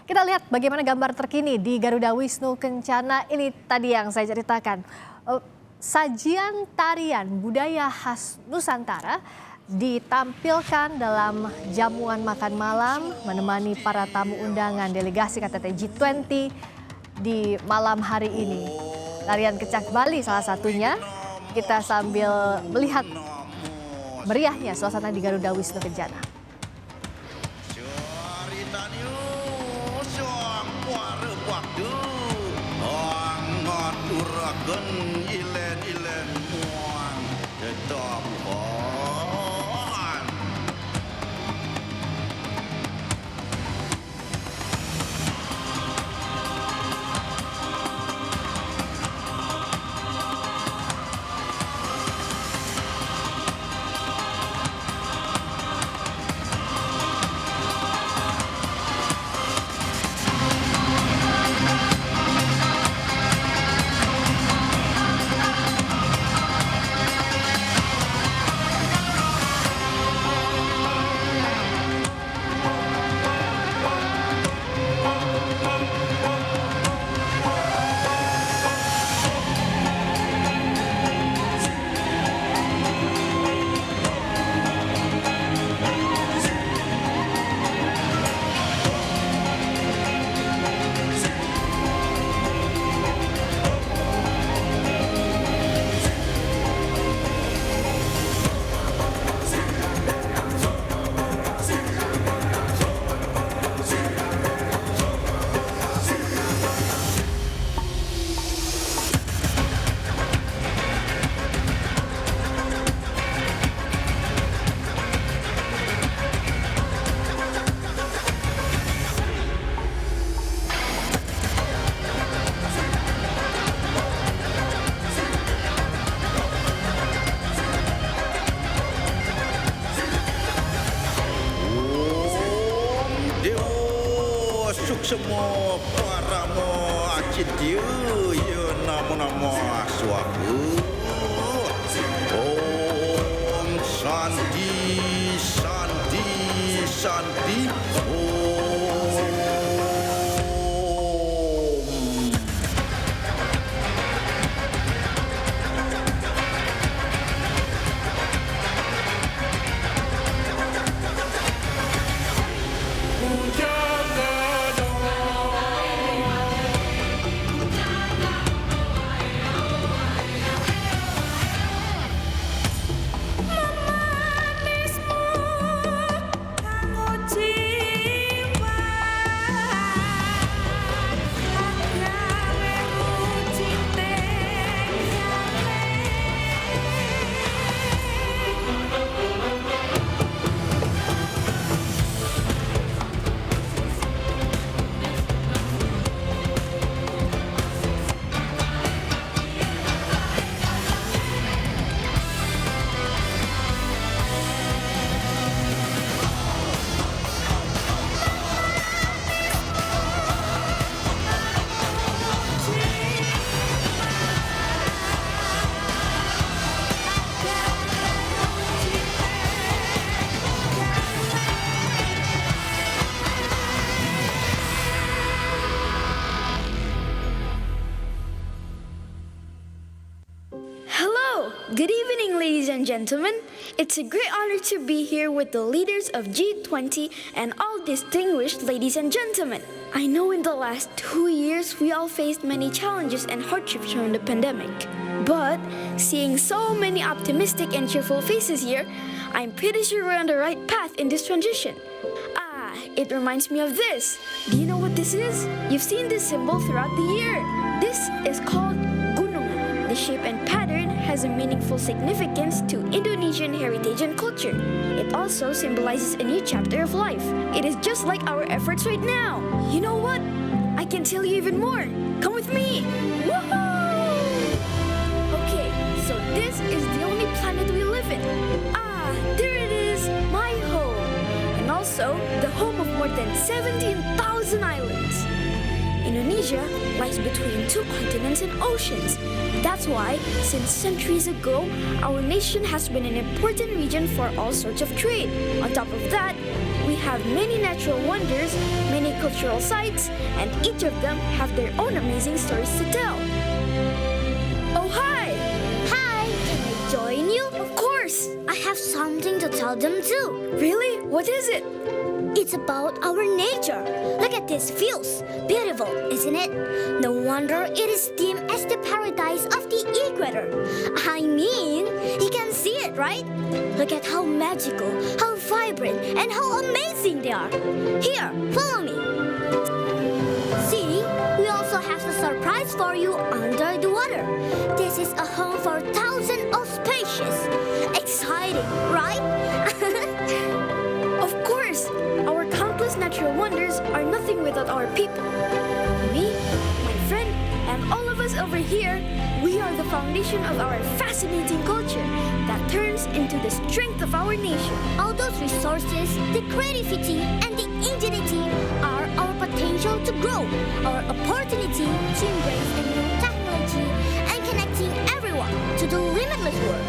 Kita lihat bagaimana gambar terkini di Garuda Wisnu Kencana. Ini tadi yang saya ceritakan. Sajian tarian budaya khas Nusantara ditampilkan dalam jamuan makan malam menemani para tamu undangan delegasi KTT G20 di malam hari ini. Tarian kecak Bali salah satunya. Kita sambil melihat meriahnya suasana di Garuda Wisnu Kencana. Semua para mo acitiu yo namo suaku Om Santi Santi Santi Good evening, ladies and gentlemen. It's a great honor to be here with the leaders of G20 and all distinguished ladies and gentlemen. I know in the last 2 years we all faced many challenges and hardships during the pandemic. But seeing so many optimistic and cheerful faces here, I'm pretty sure we're on the right path in this transition. It reminds me of this. Do you know what this is? You've seen this symbol throughout the year. This is called gunung. The shape and pattern has a meaningful significance to Indonesian heritage and culture. It also symbolizes a new chapter of life. It is just like our efforts right now. You know what? I can tell you even more. Come with me. Woohoo! Okay, so this is the only planet we live in. There it is, my home. And also the home of more than 17,000 islands. Indonesia lies between 2 continents and oceans. That's why, since centuries ago, our nation has been an important region for all sorts of trade. On top of that, we have many natural wonders, many cultural sites, and each of them have their own amazing stories to tell. Oh, hi! Hi, can I join you? Of course! I have something to tell them too. Really? What is it? It's about our nature. Look at these views. Beautiful, isn't it? No wonder it is deemed as the paradise of the equator. I mean, you can see it, right? Look at how magical, how vibrant, and how amazing they are. Here, follow me. See, we also have a surprise for you under the water. This is a home for thousands of species. Exciting, right? Of course! Our countless natural wonders are nothing without our people. Me, my friend, and all of us over here, we are the foundation of our fascinating culture that turns into the strength of our nation. All those resources, the creativity, and the ingenuity are our potential to grow, our opportunity to embrace a new technology, and connecting everyone to the limitless world.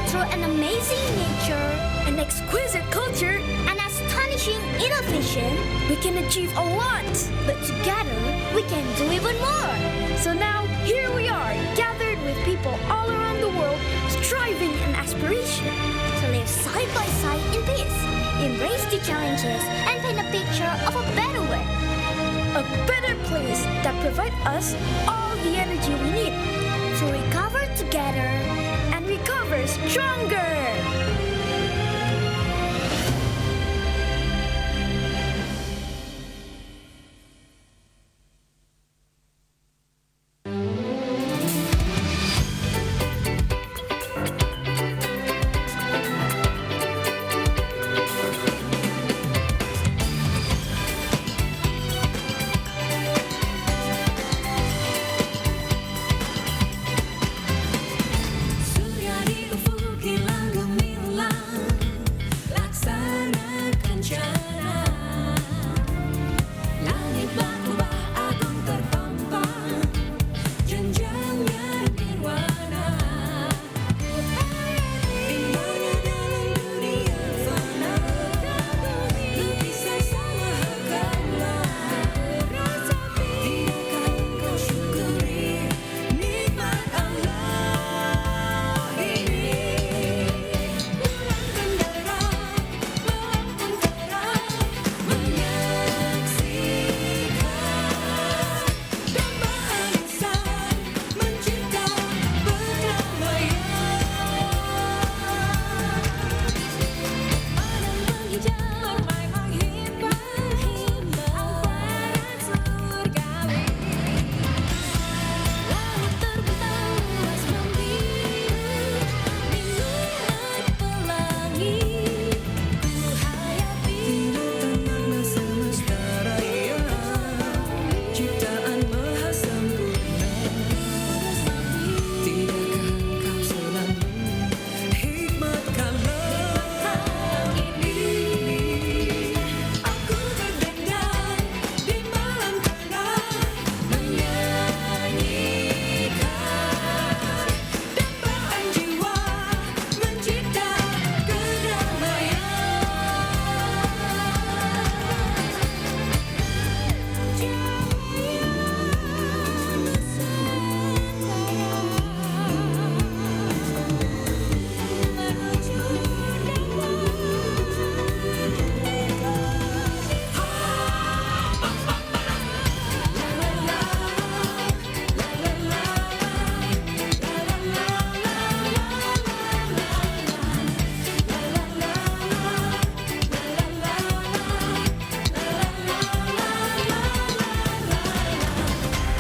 Through an amazing nature, An exquisite culture, an astonishing innovation, we can achieve a lot. but together we can do even more. So now, here we are, gathered with people all around the world, striving and aspiration. To live side by side in peace, embrace the challenges, and paint a picture of a better way. A better place that provides us all the energy we need To recover together and recover stronger.